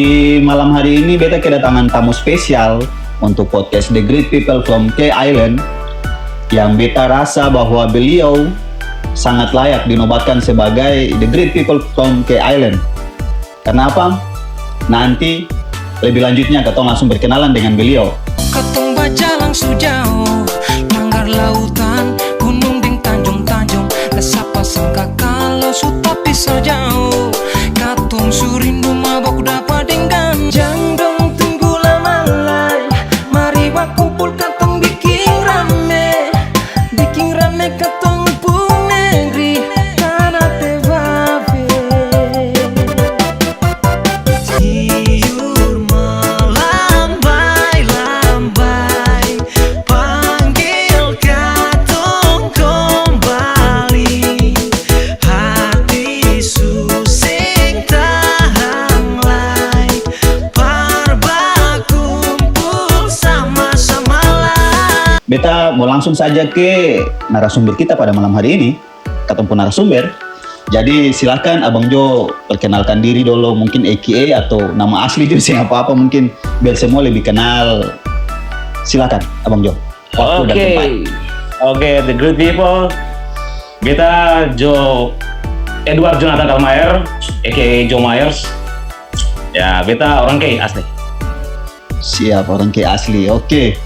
Di malam hari ini beta kedatangan tamu spesial untuk podcast The Great People from K Island yang beta rasa bahwa beliau sangat layak dinobatkan sebagai The Great People from K Island. Kenapa? Nanti lebih lanjutnya kita langsung berkenalan dengan beliau. Katong baca langsung jauh, langgar lautan, gunung ding tanjung-tanjung. Lesapa sangka kalau su tapi so jauh. Katong surindu mabok dapat dengan jang dong tunggu lama lay. Mari wak kumpul katong bikin rame katong pun negeri tanah tebabe. Tiur melambai-lambai, panggil katong kembali. Hati susing tahanglai, parba kumpul sama-sama lah. Beta mau langsung saja ke narasumber kita pada malam hari ini. Katong pun narasumber. Jadi silakan Abang Jo perkenalkan diri dulu, mungkin AKA atau nama asli juga sih apa-apa mungkin biar semua lebih kenal. Silakan Abang Jo. Waktu dan tempat. Oke, The Great People. Beta Jo Edward Jonathan Kalmayer, AKA Joe Myers. Ya, beta orang K asli. Siap, orang K asli. Oke.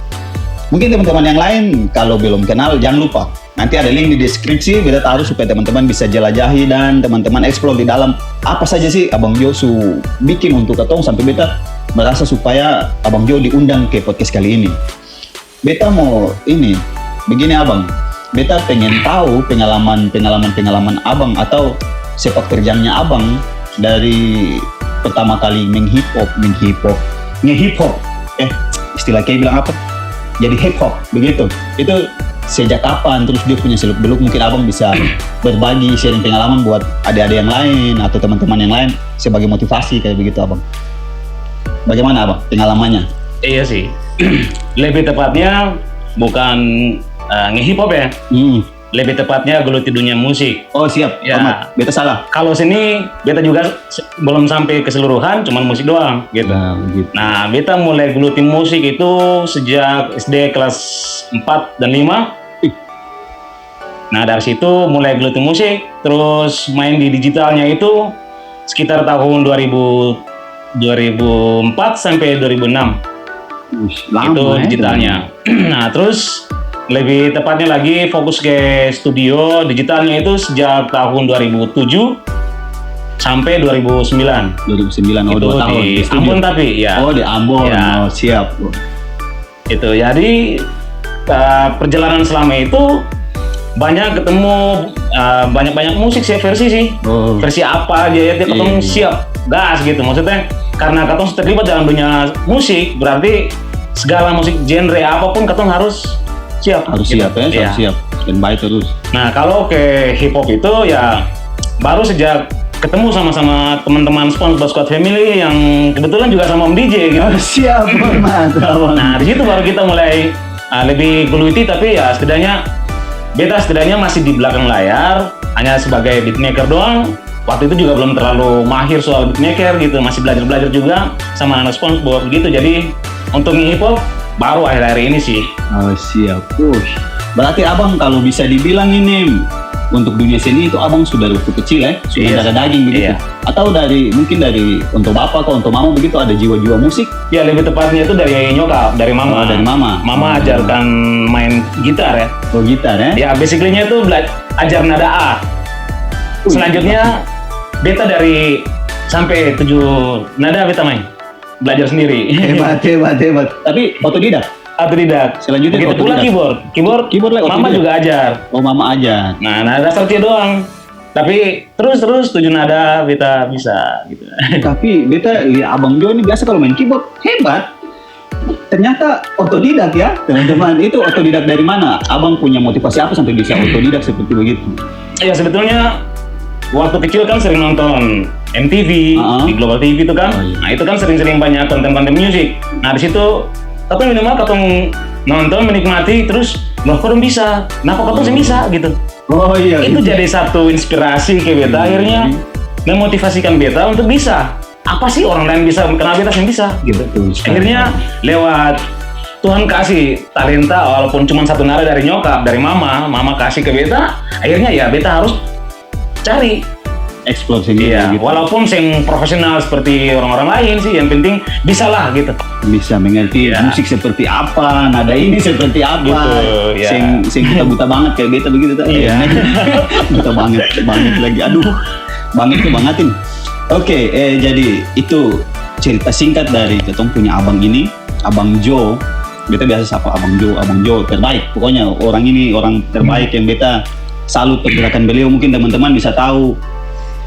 Mungkin teman-teman yang lain kalau belum kenal jangan lupa nanti ada link di deskripsi, beta taruh supaya teman-teman bisa jelajahi dan teman-teman explore di dalam apa saja sih Abang Jo su bikin untuk ketong sampai beta merasa supaya Abang Jo diundang ke podcast kali ini. Beta mau ini begini Abang, beta pengen tahu pengalaman Abang atau sepak terjangnya Abang dari pertama kali nge-hip hop istilah kayak bilang apa? Jadi hip hop begitu. Itu sejak kapan, terus dia punya seluk-beluk, mungkin Abang bisa berbagi sharing pengalaman buat adik-adik yang lain atau teman-teman yang lain sebagai motivasi kayak begitu Abang. Bagaimana Abang pengalamannya? Iya sih. Lebih tepatnya bukan nge-hip hop ya. Lebih tepatnya geluti dunia musik. Oh siap, Ya. hormat. Beta salah. Kalau sini beta juga belum sampai keseluruhan, cuman musik doang gitu. Nah, begitu. Nah, beta mulai geluti musik itu sejak SD kelas 4 dan 5. Nah, dari situ mulai geluti musik, terus main di digitalnya itu sekitar tahun 2004 sampai 2006. Lama, itu digitalnya. Nah, terus lebih tepatnya lagi fokus ke studio digitalnya itu sejak tahun 2007 sampai 2009. 2009, oh Itu 2 tahun. di studio. Ambon tapi ya. Oh di Ambon, Ya. oh siap. Itu jadi perjalanan selama itu banyak ketemu banyak musik sih versi sih. Oh. Versi apa aja ya ketemu siap gas gitu. Maksudnya karena katong terlibat dalam dunia musik berarti segala musik genre apapun katong harus siap. Harus gitu. siap ya, Iya. harus siap. Dan baik terus. Nah kalau ke hip hop itu ya baru sejak ketemu sama teman-teman SpongeBob Squad Family yang kebetulan juga sama Om DJ gitu. Oh, siap, hormat Abang. Nah di situ baru kita mulai lebih geluti, tapi ya beta setidaknya masih di belakang layar hanya sebagai beatmaker doang. Waktu itu juga belum terlalu mahir soal beatmaker gitu, masih belajar juga sama anak SpongeBob gitu. Jadi untuk hip hop baru akhir-akhir ini sih. Oh siap, push. Berarti Abang kalau bisa dibilang ini untuk dunia seni itu Abang sudah dari waktu kecil ya, sudah Iya. ada daging begitu. Iya. Atau mungkin dari untuk bapak atau untuk mama begitu ada jiwa-jiwa musik. Ya lebih tepatnya itu dari nyokap, dari mama. Oh, dari mama. Mama ajarkan main gitar ya. Oh gitar ya? Ya basically-nya itu ajar nada A. Selanjutnya beta dari sampai 7 nada beta main. Belajar sendiri. Hebat. Tapi otodidak. Otodidak. Selanjutnya begitu pula otodidak. keyboard lah, mama otodidak. juga ajar. Oh mama aja. Nah, nada dasar doang. Tapi terus 7 nada beta bisa gitu. Tapi beta lihat Abang Jo ini biasa kalau main keyboard hebat. Ternyata otodidak ya teman-teman. Itu otodidak dari mana? Abang punya motivasi apa sampai bisa otodidak seperti begitu? Ya sebetulnya waktu kecil kan sering nonton MTV di Global TV itu kan. Oh, iya. Nah, itu kan sering-sering banyak konten-konten musik. Nah, di situ katong minimal katong nonton menikmati terus loh kok bisa, nah kok katong bisa gitu. Oh iya. Itu jadi satu inspirasi ke beta akhirnya memotivasikan beta untuk bisa apa sih orang lain bisa kenal beta yang bisa gitu. Betul sekali. Akhirnya lewat Tuhan kasih talenta walaupun cuma satu nada dari nyokap, dari mama kasih ke beta, akhirnya ya beta harus cari. Explore sendiri Iya, gitu. walaupun yang profesional seperti orang-orang lain sih, yang penting bisa lah gitu. Bisa mengerti Iya. musik seperti apa, nada ini seperti apa. Gitu, ya. Sing buta banget kayak beta begitu tuh. Iya. Buta banget lagi. Aduh, banget kebangetin. Oke, jadi itu cerita singkat dari ketong punya abang ini, Abang Jo. Beta biasa sapa Abang Jo terbaik. Pokoknya orang ini orang terbaik yang beta salut pergerakan beliau. Mungkin teman-teman bisa tahu.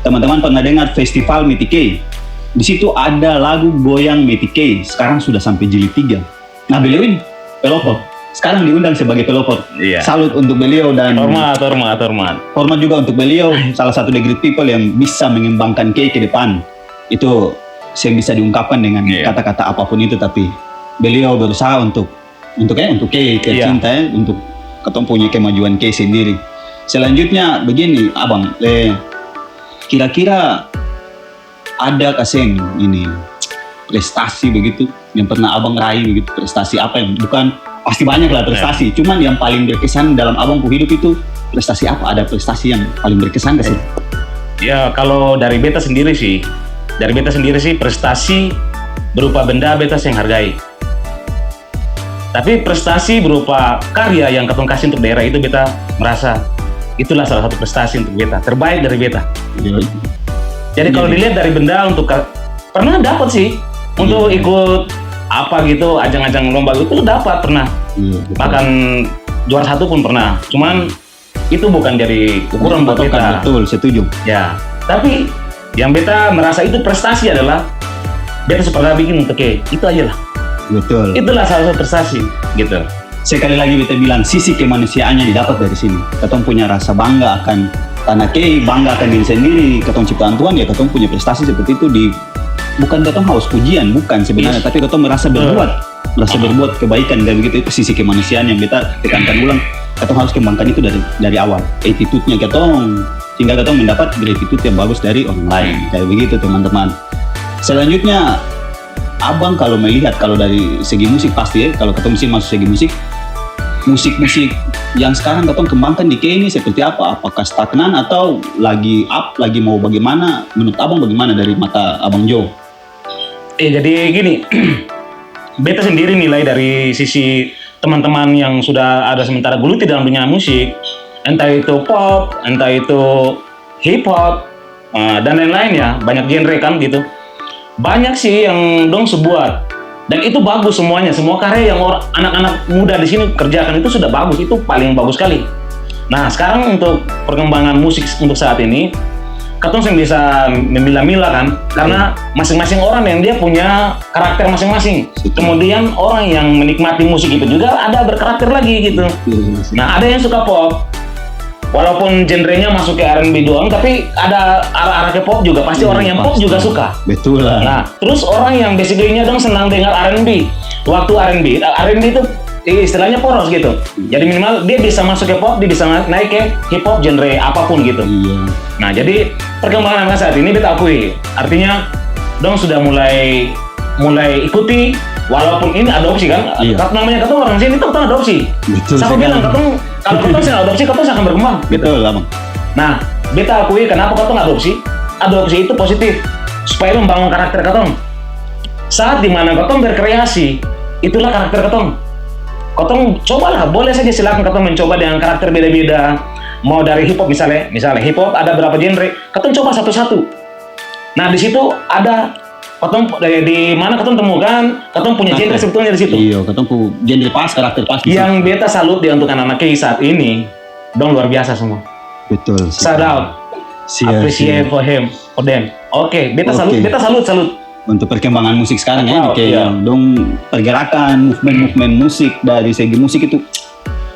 Teman-teman pernah dengar festival Metike? Di situ ada lagu goyang Metike. Sekarang sudah sampai jilid 3. Nah, beliau ini pelopor. Sekarang diundang sebagai pelopor. Iya. Salut untuk beliau dan Hormat. hormat juga untuk beliau. Salah satu The Great People yang bisa mengembangkan K ke depan. Itu saya bisa diungkapkan dengan Iya. kata-kata apapun itu, tapi beliau berusaha untuk K tercinta ya, untuk ketemu punya kemajuan K sendiri. Selanjutnya begini, Abang, kira-kira ada kaseng ini prestasi begitu yang pernah Abang raih begitu, prestasi apa yang bukan pasti banyak lah prestasi, cuman yang paling berkesan dalam Abang hidup itu prestasi apa? Ada prestasi yang paling berkesan kasih? Ya kalau dari beta sendiri sih prestasi berupa benda beta yang hargai. Tapi prestasi berupa karya yang ketong kasih untuk daerah itu beta merasa itulah salah satu prestasi untuk beta, terbaik dari beta. Jadi kalau dilihat dari benda untuk pernah dapat sih untuk ikut apa gitu ajang-ajang lomba itu dapat pernah. Iya, betul. Bahkan juara 1 pun pernah. Cuman itu bukan jadi ukuran buat beta. Betul, setuju. Ya, tapi yang beta merasa itu prestasi adalah beta pernah bikin untuk itu aja lah. Betul. Itulah salah satu prestasi gitu. Sekali lagi beta bilang sisi kemanusiaannya didapat dari sini. Ketong punya rasa bangga akan tanah K, bangga akan diri sendiri. Ketong ciptaan Tuhan ya, ketong punya prestasi seperti itu di bukan ketong haus pujian, bukan sebenarnya, tapi ketong merasa berbuat kebaikan dan begitu. Itu sisi kemanusiaan yang beta tekankan ulang. Ketong harus kembangkan itu dari awal. Attitude-nya ketong sehingga ketong mendapat gratitude yang bagus dari orang lain. Kayak begitu teman-teman. Selanjutnya Abang kalau melihat kalau dari segi musik pasti ya, kalau ketong sih masuk segi musik yang sekarang ketong kembangkan di K ini seperti apa? Apakah stagnan atau lagi up, lagi mau bagaimana? Menurut Abang bagaimana dari mata Abang Jo? Jadi gini, beta sendiri nilai dari sisi teman-teman yang sudah ada sementara geluti dalam dunia musik, entah itu pop, entah itu hip hop, dan lain-lain ya, banyak genre kan gitu. Banyak sih yang dong sebuat. Dan itu bagus semuanya, semua karya yang anak-anak muda di sini kerjakan itu sudah bagus, itu paling bagus sekali. Nah sekarang untuk perkembangan musik untuk saat ini, ketong yang bisa memilah-milah kan, karena masing-masing orang yang dia punya karakter masing-masing. Kemudian orang yang menikmati musik itu juga ada berkarakter lagi gitu. Nah ada yang suka pop, walaupun genrenya masuk ke R&B doang, tapi ada arah-arah ke pop juga. Pasti orang yang pop juga suka. Betul lah. Nah, terus orang yang basically-nya dong senang dengar R&B. Waktu R&B itu istilahnya poros gitu. Jadi minimal dia bisa masuk ke pop, dia bisa naik ke hip hop genre apapun gitu. Iya. Nah, jadi perkembangan anak saat ini kita akui. Artinya dong sudah mulai ikuti, walaupun ini adopsi kan. Iya. Namanya ketemu orang sini itu adopsi. Betul Sama sekali. bilang kalau ketemu saya adopsi, ketemu akan berkembang. Betul Abang. Nah, beta akui kenapa ketong adopsi? Adopsi itu positif, supaya membangun karakter ketong. Saat dimana ketong berkreasi, itulah karakter ketong. Ketong cobalah, boleh saja silakan ketong mencoba dengan karakter beda-beda. Mau dari hip hop misalnya hip hop ada berapa genre, ketong coba satu-satu. Nah, di situ ada ketong di mana ketong temukan, ketong punya genre sebetulnya di situ. Iya, ketong punya genre pas, karakter pas. Yang beta salut dia untuk anak-anak K saat ini, dong luar biasa semua. Betul. Shout out. Appreciate for them. Oke, beta salut. Untuk perkembangan musik sekarang ya, Wow, kayak iya. dong pergerakan, movement musik dari segi musik itu,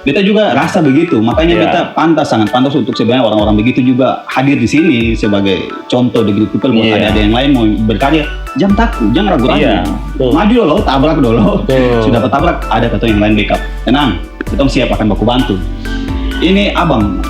beta juga rasa begitu. Makanya Iya. beta sangat pantas untuk sebenarnya orang-orang begitu juga hadir di sini sebagai contoh The Great People buat Iya. ada yang lain mau berkarya. Jangan takut, jangan ragu-ragu. Iya, betul. Maju dulu, tabrak dulu. Betul. Sudah ketabrak, ada kata yang lain backup. Tenang, kita siap akan baku bantu. Ini Abang,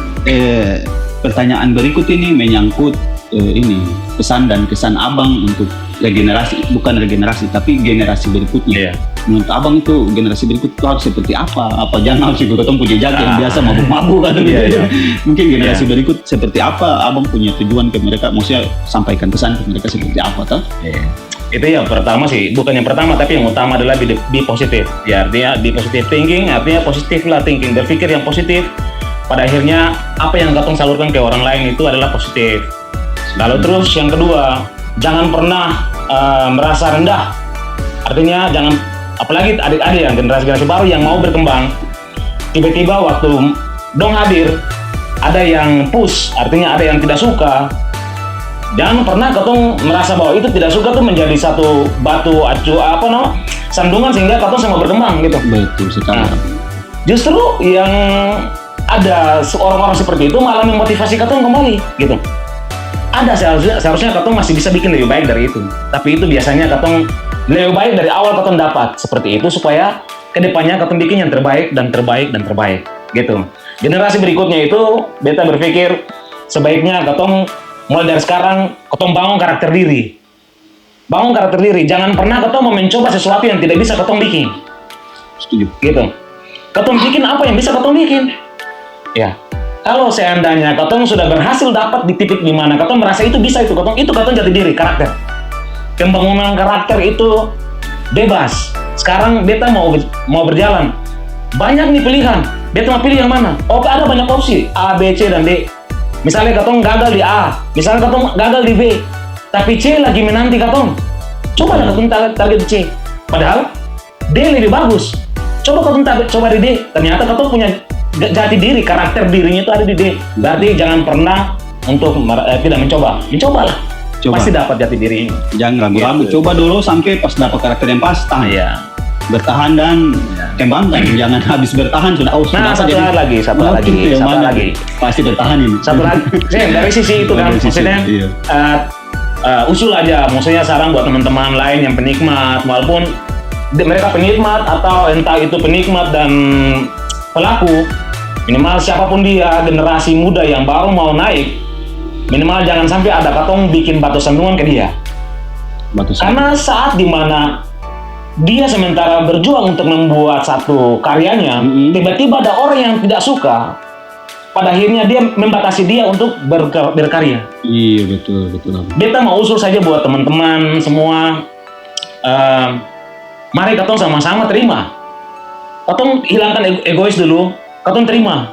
pertanyaan berikut ini menyangkut ini pesan dan kesan abang untuk regenerasi, bukan regenerasi tapi generasi berikutnya. Iya. Menurut abang itu generasi berikut itu harus seperti apa? Apa jangan harus ikut ketemu punya jaga yang biasa mabuk-mabuk kan? Iya, iya. Mungkin generasi berikut seperti apa? Abang punya tujuan ke mereka, maksudnya sampaikan pesan ke mereka seperti apa toh? Iya. Itu yang pertama sih, bukan yang pertama tapi yang utama adalah be positif. Ya artinya be positive thinking, artinya positif lah thinking, berpikir yang positif. Pada akhirnya apa yang katong salurkan ke orang lain itu adalah positif. Lalu terus yang kedua, jangan pernah merasa rendah. Artinya jangan, apalagi adik-adik yang generasi baru yang mau berkembang, tiba-tiba waktu dong hadir ada yang push, artinya ada yang tidak suka. Jangan pernah katong merasa bahwa itu tidak suka tuh menjadi satu batu acu sandungan sehingga katong sama berkembang gitu. Betul sekali. Nah, justru yang ada orang-orang seperti itu malah memotivasi katong kembali gitu. Ada seharusnya katong masih bisa bikin lebih baik dari itu. Tapi itu biasanya katong lebih baik dari awal katong dapat seperti itu supaya kedepannya katong bikin yang terbaik dan terbaik dan terbaik gitu. Generasi berikutnya itu beta berpikir sebaiknya katong mulai dari sekarang katong bangun karakter diri. Bangun karakter diri. Jangan pernah katong mau mencoba sesuatu yang tidak bisa katong bikin. Setuju. Gitu. Katong bikin apa yang bisa katong bikin. Ya. Kalau seandainya katong sudah berhasil dapat di titik di mana katong merasa itu bisa itu katong jati diri, karakter. Pembangunan karakter itu bebas. Sekarang beta mau berjalan. Banyak nih pilihan. Beta mau pilih yang mana? Oh, ada banyak opsi A, B, C dan D. Misalnya katong gagal di A, misalnya katong gagal di B, tapi C lagi menanti katong. Coba katong target C. Padahal D lebih bagus. Coba katong coba di D. Ternyata katong punya jati diri, karakter dirinya itu ada di D. Berarti jangan pernah untuk tidak mencoba. Mencobalah. Coba. Pasti dapat jati diri ini. Jangan ragu-ragu. Gitu. Coba dulu sampai pas dapat karakter yang pas, tahan. Iya. Bertahan dan kembangkan. Jangan habis bertahan sudah Nah, satu lagi. Pasti bertahan ini. Satu lagi. Dari sisi itu kan, Dari sisi, maksudnya iya. usul aja. Maksudnya saran buat teman-teman lain yang penikmat, walaupun mereka penikmat atau entah itu penikmat dan pelaku, minimal siapapun dia, generasi muda yang baru mau naik, minimal jangan sampai ada katong bikin batu sandungan ke dia. Karena saat dimana dia sementara berjuang untuk membuat satu karyanya, tiba-tiba ada orang yang tidak suka, pada akhirnya dia membatasi dia untuk berkarya. Iya, betul. Beta mau usul saja buat teman-teman semua, mari katong sama-sama terima. Katong hilangkan egois dulu, katong terima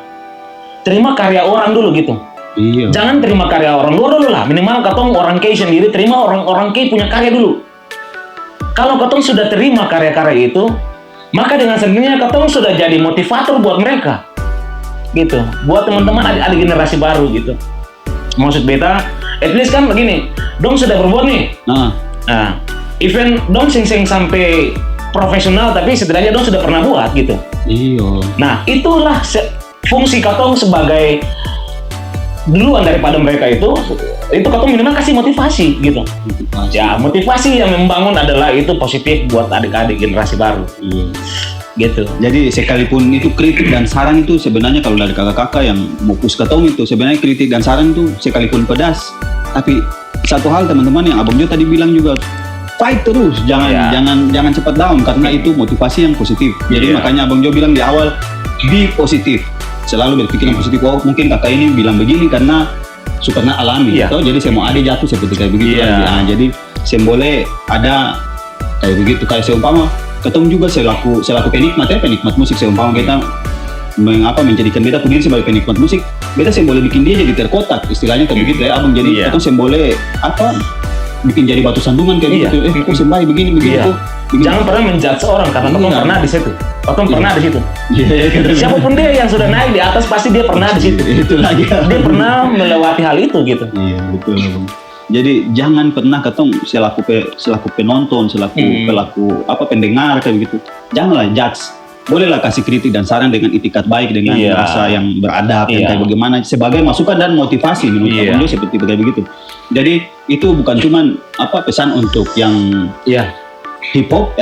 karya orang dulu gitu. Iya. Jangan terima karya orang luar dulu lah, minimal katong orang K sendiri terima orang K punya karya dulu. Kalau katong sudah terima karya-karya itu, maka dengan sendirinya katong sudah jadi motivator buat mereka, gitu. Buat teman-teman ada generasi baru gitu. Maksud beta, at least kan begini, dong sudah berbuat nih. Nah, event dong sing sampai profesional, tapi setidaknya dong sudah pernah buat gitu. Iya. Nah, itulah fungsi katong sebagai duluan daripada mereka itu katong minimal kasih motivasi gitu. Ya, motivasi yang membangun adalah itu positif buat adik-adik generasi baru. Iya. Gitu. Jadi sekalipun itu kritik dan saran itu sebenarnya kalau dari kakak-kakak yang mau push ketong itu sebenarnya kritik dan saran itu sekalipun pedas, tapi satu hal teman-teman yang Abang Jo tadi bilang juga, fight terus, jangan cepat down karena itu motivasi yang positif. Jadi makanya Abang Jo bilang di awal, be positif. Selalu berpikir yang positif. Oh, mungkin kakak ini bilang begini karena pernah alami, atau jadi saya mau ada jatuh seperti kayak begitu lagi. Nah, jadi saya boleh ada kayak begitu. Kayak seumpama ketemu juga selaku penikmat musik, seumpama kita menjadikan beta sendiri sebagai penikmat musik, beta saya boleh bikin dia jadi terkotak, istilahnya kayak begitu ya Abang. Jadi kita saya boleh bikin jadi batu sandungan kayak gitu. Kok sembai begini. Jangan pernah menjudge orang karena kamu pernah di situ. Kamu pernah di situ. Siapapun dia yang sudah naik di atas pasti dia pernah di situ. Itu lagi. Dia pernah melewati hal itu gitu. Iya, betul. Jadi jangan pernah ketong selaku penonton, selaku pelaku pendengar kayak gitu. Janganlah judge. Bolehlah kasih kritik dan saran dengan itikat baik, dengan rasa yang beradab dan kayak bagaimana sebagai masukan dan motivasi menurut Abang Jo seperti begitu. Jadi itu bukan cuman pesan untuk yang hip hop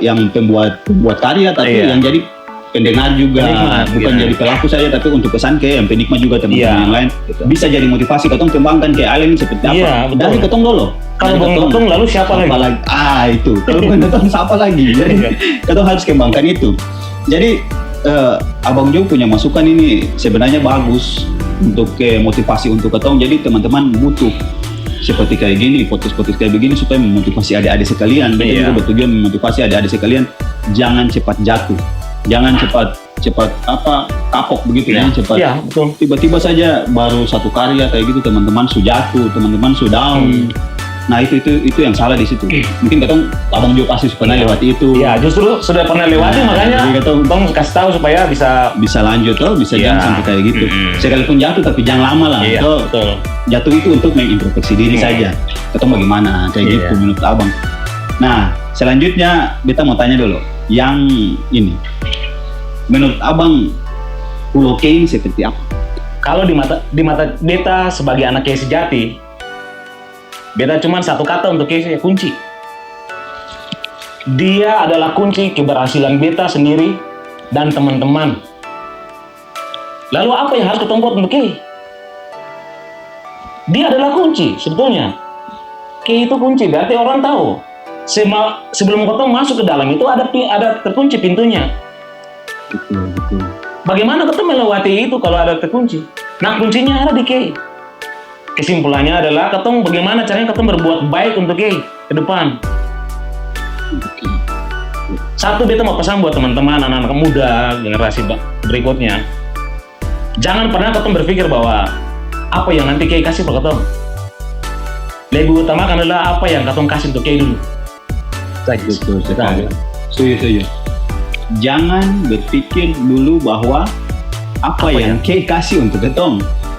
yang pembuat karya, tapi yang jadi pendengar juga, Penikmat, bukan gitu. jadi pelaku saja, tapi untuk pesan ke yang penikmat juga teman-teman Iya. yang lain. Bisa jadi motivasi ketong kembangkan ke Allen seperti apa. Iya, betul. Dari ketong dulu. Kalau Dari bukan ketong, lalu siapa lagi? Itu. Kalau bukan ketong siapa lagi? Jadi Iya. ketong harus kembangkan itu. Jadi Abang Jo punya masukan ini sebenarnya bagus untuk motivasi untuk ketong. Jadi teman-teman butuh seperti kayak gini, podcast-podcast kayak begini supaya memotivasi adik-adik sekalian. Beta Iya. juga bertujuan memotivasi adik-adik sekalian, jangan cepat jatuh, jangan cepat kapok begitu Iya. ya, cepat. Iya, betul. Tiba-tiba saja baru satu karya kayak gitu teman-teman sudah jatuh, teman-teman sudah down. Nah itu yang salah di situ. Mungkin ketong Abang Jo pasti pernah Iya. lewati itu. Ya, justru sudah pernah lewati, Nah, makanya jadi ketong- Bang kasih tahu supaya bisa. Bisa lanjut tuh, bisa Iya. jangan sampai kayak gitu. Mm-mm. Sekalipun jatuh tapi jangan lama lah. Iya, Tuh, betul. jatuh itu untuk mengintrospeksi diri saja. Ketemu bagaimana kayak Iya. gitu menurut Abang. Nah, selanjutnya beta mau tanya dulu. Yang ini. Menurut Abang Pulau K ini seperti apa? Kalau di mata beta sebagai anak kiai sejati, beta cuma satu kata untuk kiai, kunci. Dia adalah kunci keberhasilan beta sendiri dan teman-teman. Lalu apa yang harus kita buat untuk kiai? Dia adalah kunci sebetulnya. Kiai itu kunci, berarti orang tahu. Sebelum kita masuk ke dalam itu ada terkunci pintunya. Betul. Bagaimana kita melewati itu kalau ada terkunci? Nah, kuncinya ada di Kiai. Kesimpulannya adalah ketong bagaimana caranya ketong berbuat baik untuk Kiai ke depan. Satu, beta mau pesan buat teman-teman anak-anak muda generasi berikutnya. Jangan pernah ketong berpikir bahwa apa yang nanti Kiai kasih ke ketong. Lebih utamakan adalah apa yang ketong kasih untuk Kiai dulu. Betul sekali. Setuju. Jangan berpikir dulu bahwa apa yang K kasih untuk ketong,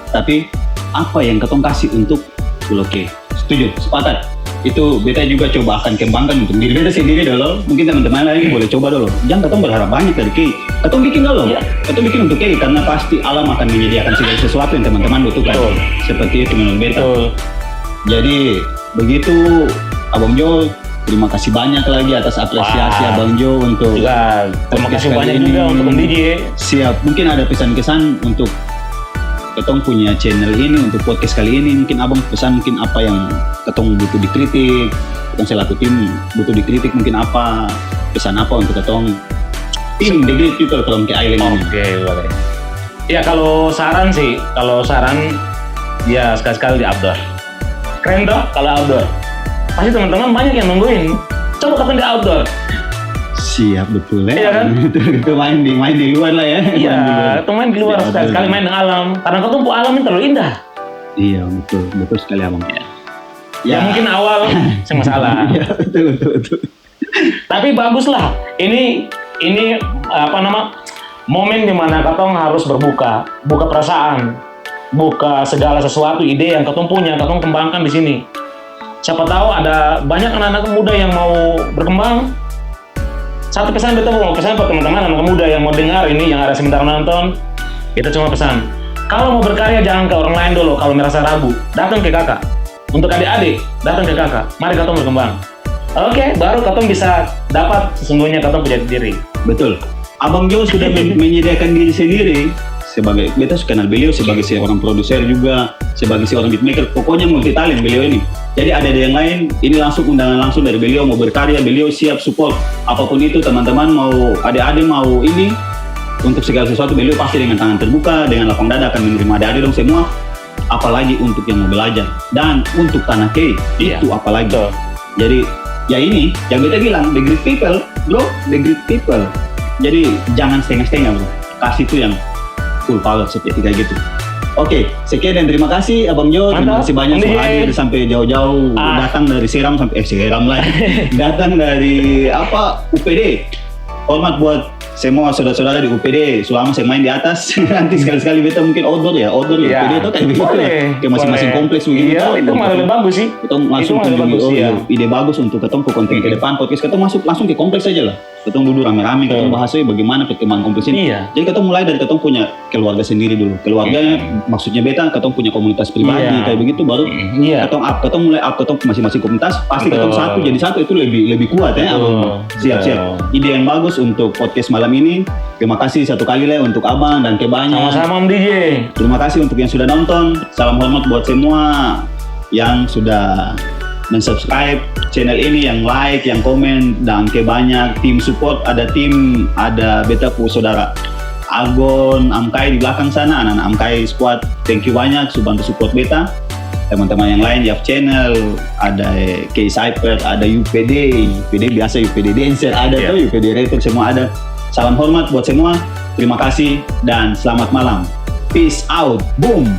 tapi apa yang ketong kasih untuk Pulau K. Setuju, sepakat. Itu beta juga coba akan kembangkan untuk diri beta sendiri dulu. Mungkin teman-teman lain boleh coba dulu. Jangan ketong berharap banyak dari K. Ketong bikin dulu. Iya. Ketong bikin untuk K karena pasti alam akan menyediakan segala sesuatu yang teman-teman butuhkan. Betul. Seperti itu menurut beta. Betul. Jadi begitu Abang Jo, terima kasih banyak lagi atas apresiasi Wah. Abang Jo untuk Juga terima podcast kasih kali banyak ini. juga untuk Om DJ. Siap. Mungkin ada pesan-kesan untuk ketong punya channel ini, untuk podcast kali ini. Mungkin Abang pesan mungkin apa yang ketong butuh dikritik, ketong selaku tim butuh dikritik mungkin apa, pesan apa untuk ketong tim The Great People from K Island ini. Oke, boleh. Ya kalau saran ya sekali-sekali di outdoor. Keren dong kalau outdoor. Pasti teman-teman banyak yang nungguin. Coba ketemu di outdoor. Siap, betul ya. Iya kan? Betul, main di luar lah ya. Iya, teman di luar Di sekali-sekali outdoor. main dengan alam. Karena ketemu alam ini terlalu indah. Iya, betul sekali Abang. Ya mungkin awal saya masalah. Iya, betul. Tapi bagus lah. Ini momen dimana ketong harus buka perasaan, buka segala sesuatu ide yang ketong punya, ketong kembangkan di sini. Siapa tahu ada banyak anak-anak muda yang mau berkembang. Satu pesan beta mau pesan buat teman-teman anak muda yang mau dengar ini, yang ada sebentar nonton. Kita cuma pesan, kalau mau berkarya jangan ke orang lain dulu. Kalau merasa ragu, datang ke kakak. Untuk adik-adik, datang ke kakak. Mari ketong berkembang. Oke, baru ketong bisa dapat sesungguhnya ketong punya diri. Betul. Abang Jo sudah menyediakan diri sendiri sebagai, beta kenal beliau sebagai seorang produser juga, sebagai seorang beatmaker. Pokoknya multi talent beliau ini. Jadi ada yang lain, ini langsung undangan langsung dari beliau mau berkarya, beliau siap support apapun itu teman-teman mau adik-adik mau ini untuk segala sesuatu beliau pasti dengan tangan terbuka, dengan lapang dada akan menerima adik-adik dong semua. Apalagi untuk yang mau belajar dan untuk tanah K Iya. itu apalagi. Betul. Jadi ya ini yang beta bilang the great people bro, the great people. Jadi jangan setengah-setengah bro, kasih itu yang full power seperti kayak gitu. Oke, sekian dan terima kasih Abang Jo. Terima Mantap. kasih banyak Om sudah DJ. hadir sampai jauh-jauh datang dari Seram sampai Seram lah. Datang dari UPD. Hormat buat semua saudara-saudara di UPD. Selama saya main di atas, nanti sekali-sekali beta mungkin outdoor ya Iya. UPD itu kayak begitu lah. Kayak masing-masing Boleh. kompleks begitu. Iya, itu malah lebih bagus sih. Kita langsung Itu malah tunjuk, bagus, oh iya. iya, ide bagus untuk ketemu ke konten ke depan podcast kita masuk langsung ke kompleks aja lah. Ketong duduk rame-rame, ketong bahas bagaimana perkembangan kompetisi ini. Iya. Jadi ketong mulai dari ketong punya keluarga sendiri dulu. Keluarga maksudnya beta ketong punya komunitas pribadi Iya. kayak begitu, baru Iya. ketong mulai up ketong masing-masing komunitas, pasti Betul. ketong satu jadi satu itu lebih kuat ya. Betul. Siap. Ide yang bagus untuk podcast malam ini. Terima kasih satu kali Le untuk Abang dan Kebanya. Sama-sama Om DJ. Terima kasih untuk yang sudah nonton. Salam hormat buat semua yang sudah men-subscribe channel ini, yang like, yang komen, dan banyak tim support. Ada beta pu saudara Agon, Amkai di belakang sana, anak-anak Amkai squad. Thank you banyak sudah bantu support beta. Teman-teman yang lain Yaf Channel, ada K-Cyper, ada UPD biasa, UPD Dancer, ada tuh UPD Retor, semua ada. Salam hormat buat semua. Terima kasih dan selamat malam. Peace out. Boom.